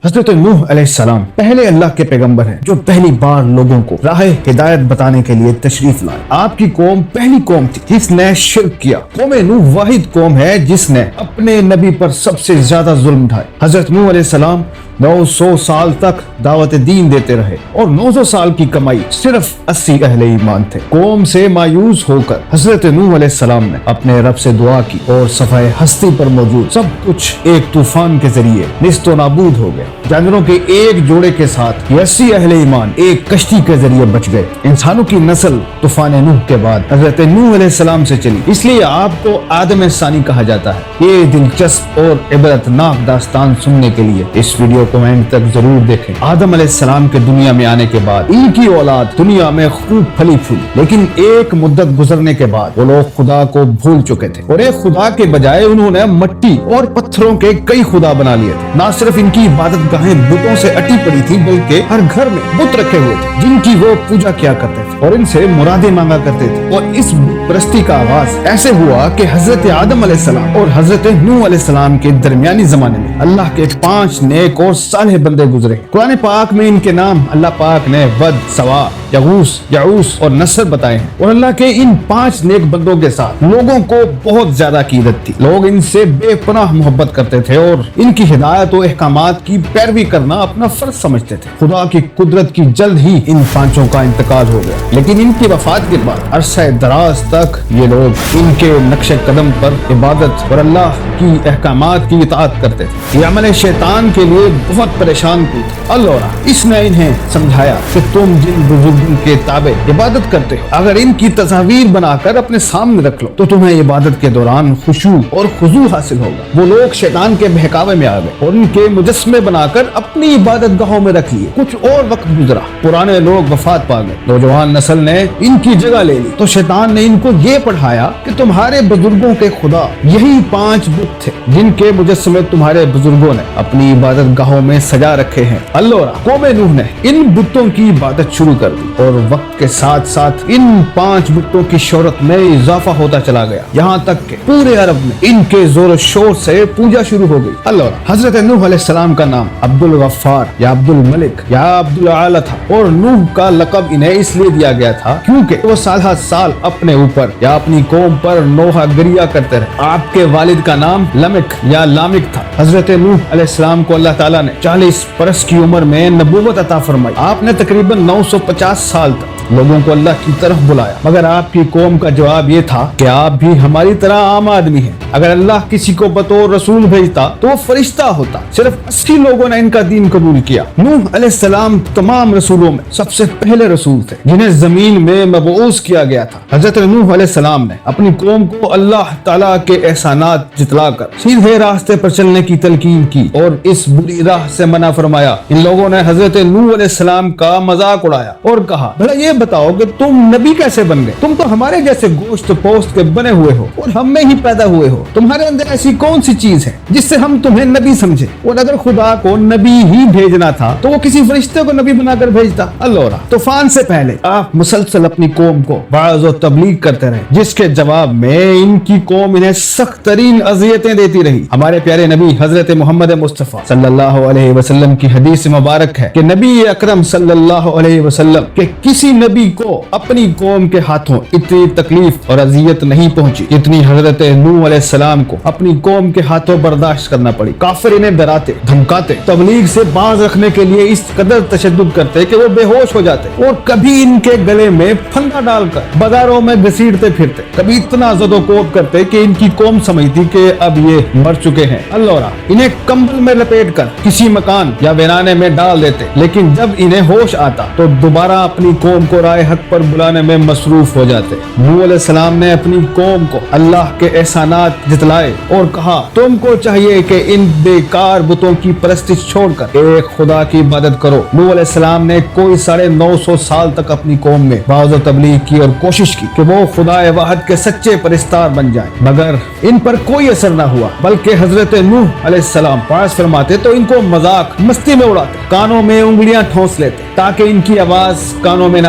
حضرت نوح علیہ السلام پہلے اللہ کے پیغمبر ہیں جو پہلی بار لوگوں کو راہ ہدایت بتانے کے لیے تشریف لائے۔ آپ کی قوم پہلی قوم تھی جس نے شرک کیا۔ قوم نوح واحد قوم ہے جس نے اپنے نبی پر سب سے زیادہ ظلم ڈھائے۔ حضرت نوح علیہ السلام 900 سال تک دعوت دین دیتے رہے اور 900 سال کی کمائی صرف 80 اہل ایمان تھے۔ قوم سے مایوس ہو کر حضرت نوح علیہ السلام نے اپنے رب سے دعا کی اور صفحہ ہستی پر موجود سب کچھ ایک طوفان کے ذریعے نیست و نابود ہو گیا۔ جانوروں کے ایک جوڑے کے ساتھ 80 اہل ایمان ایک کشتی کے ذریعے بچ گئے۔ انسانوں کی نسل طوفان نوح کے بعد حضرت نوح علیہ السلام سے چلی، اس لیے آپ کو آدم ثانی کہا جاتا ہے۔ یہ دلچسپ اور عبرتناک داستان سننے کے لیے اس ویڈیو کو اینڈ تک ضرور دیکھیں۔ آدم علیہ السلام کے دنیا میں آنے کے بعد ان کی اولاد دنیا میں خوب پھلی پھولی، لیکن ایک مدت گزرنے کے بعد وہ لوگ خدا کو بھول چکے تھے اور ایک خدا کے بجائے انہوں نے مٹی اور پتھروں کے کئی خدا بنا لیے تھے۔ نہ صرف ان کی عبادت گاہیں بتوں سے اٹی پڑی تھی بلکہ ہر گھر میں بت رکھے ہوئے تھے جن کی وہ پوجا کیا کرتے تھے اور ان سے مرادیں مانگا کرتے تھے۔ اور اس بت پرستی کا آغاز ایسے ہوا کہ حضرت آدم علیہ السلام اور حضرت نوح علیہ السلام کے درمیانی زمانے میں اللہ کے 5 نیک اور صالح بندے گزرے۔ قرآن پاک میں ان کے نام اللہ پاک نے ود، سوا، یغوث، یعوث اور نصر بتائے ہیں، اور اللہ کے ان 5 نیک بندوں کے ساتھ لوگوں کو بہت زیادہ عقیدت تھی۔ لوگ ان سے بے پناہ محبت کرتے تھے اور ان کی ہدایت و احکامات کی پیروی کرنا اپنا فرض سمجھتے تھے۔ خدا کی قدرت کی جلد ہی ان 5 کا انتقال ہو گیا، لیکن ان کی وفات کے بعد عرصہ دراز تک یہ لوگ ان کے نقش قدم پر عبادت اور اللہ کی احکامات کی اطاعت کرتے تھے۔ یہ عمل شیطان کے لیے بہت پریشان کن تھا۔ اللہ اس نے انہیں سمجھایا کہ تم جن بزرگوں کے تابع عبادت کرتے ہو، اگر ان کی تصاویر بنا کر اپنے سامنے رکھ لو تو تمہیں عبادت کے دوران خشوع اور خضوع حاصل ہوگا۔ وہ لوگ شیطان کے بہکاوے میں آ گئے اور ان کے مجسمے بنا کر اپنی عبادت گاہوں میں رکھ لیے۔ کچھ اور وقت گزرا، پرانے لوگ وفات پا گئے، نوجوان نسل نے ان کی جگہ لے لی، تو شیطان نے ان کو یہ پڑھایا کہ تمہارے بزرگوں کے خدا یہی 5 بت تھے جن کے مجسمے تمہارے بزرگوں نے اپنی عبادت گاہوں میں سجا رکھے ہیں۔ اللہ قوم نوح نے ان بتوں کی عبادت شروع کر دی اور وقت کے ساتھ ساتھ ان 5 بتوں کی شہرت میں اضافہ ہوتا چلا گیا، یہاں تک کہ پورے عرب میں ان کے زور و شور سے پوجا شروع ہو گئی۔ اللہ حضرت نوح علیہ السلام کا نام عبد الغفار یا عبد الملک یا عبد العال تھا، اور نوح کا لقب انہیں اس لیے دیا گیا تھا کیونکہ وہ سال ہر سال اپنے اوپر یا اپنی قوم پر نوحہ گریا کرتے رہے۔ آپ کے والد کا نام لمک یا لامک تھا۔ حضرت نوح علیہ السلام کو اللہ تعالیٰ نے 40 برس کی عمر میں نبوت عطا فرمائی۔ آپ نے تقریباً 950 سال تک لوگوں کو اللہ کی طرف بلایا، مگر آپ کی قوم کا جواب یہ تھا کہ آپ بھی ہماری طرح عام آدمی ہیں۔ اگر اللہ کسی کو بطور رسول بھیجتا تو وہ فرشتہ ہوتا۔ صرف 80 لوگوں نے ان کا دین قبول کیا۔ نوح علیہ السلام تمام رسولوں میں سب سے پہلے رسول تھے جنہیں زمین میں مبعوث کیا گیا تھا۔ حضرت نوح علیہ السلام نے اپنی قوم کو اللہ تعالیٰ کے احسانات جتلا کر سیدھے راستے پر چلنے کی تلقین کی اور اس بری راہ سے منع فرمایا۔ ان لوگوں نے حضرت نوح علیہ السلام کا مذاق اڑایا اور کہا، بھلا یہ بتاؤ کہ تم نبی کیسے بن گئے؟ تم تو ہمارے جیسے گوشت پوست کے بنے ہوئے ہو اور ہم میں ہی پیدا ہوئے ہو۔ تمہارے اندر ایسی کون سی چیز ہے جس سے ہم تمہیں نبی سمجھے؟ اور اگر خدا کو نبی ہی بھیجنا تھا تو وہ کسی فرشتے کو نبی بنا کر بھیجتا۔ اللہ طوفان سے پہلے آپ مسلسل اپنی قوم کو وعظ و تبلیغ کرتے رہے، جس کے جواب میں ان کی قوم انہیں سخت ترین اذیتیں دیتی رہی۔ ہمارے پیارے نبی حضرت محمد مصطفیٰ صلی اللہ علیہ وسلم کی حدیث مبارک ہے کہ نبی اکرم صلی اللہ علیہ وسلم کے کسی نبی کو اپنی قوم کے ہاتھوں اتنی تکلیف اور اذیت نہیں پہنچی جتنی حضرت نوح علیہ السلام کو اپنی قوم کے ہاتھوں برداشت کرنا پڑی۔ کافر انہیں ڈراتے، دھمکاتے، تبلیغ سے باز رکھنے کے لیے اس قدر تشدد کرتے کہ وہ بے ہوش ہو جاتے، اور کبھی ان کے گلے میں پھندا ڈال کر بازاروں میں گھسیٹتے پھرتے، کبھی اتنا زد و کوب کرتے کہ ان کی قوم سمجھتی کہ اب یہ مر چکے ہیں۔ اللہ انہیں کمبل میں لپیٹ کر کسی مکان یا ویرانے میں ڈال دیتے، لیکن جب انہیں ہوش آتا تو دوبارہ اپنی قوم کو رائے حق پر بلانے میں مصروف ہو جاتے۔ نوح علیہ السلام نے اپنی قوم کو اللہ کے احسانات جتلائے اور کہا، تم کو چاہیے کہ ان بیکار بتوں کی پرستش چھوڑ کر ایک خدا کی عبادت کرو۔ نوح علیہ السلام نے کوئی 950 سال تک اپنی قوم میں وعظ و تبلیغ کی اور کوشش کی کہ وہ خدا واحد کے سچے پرستار بن جائیں، مگر ان پر کوئی اثر نہ ہوا، بلکہ حضرت نوح علیہ السلام پاس فرماتے تو ان کو مذاق مستی میں اڑاتے، کانوں میں انگلیاں ٹھونس لیتے تاکہ ان کی آواز کانوں میں نہ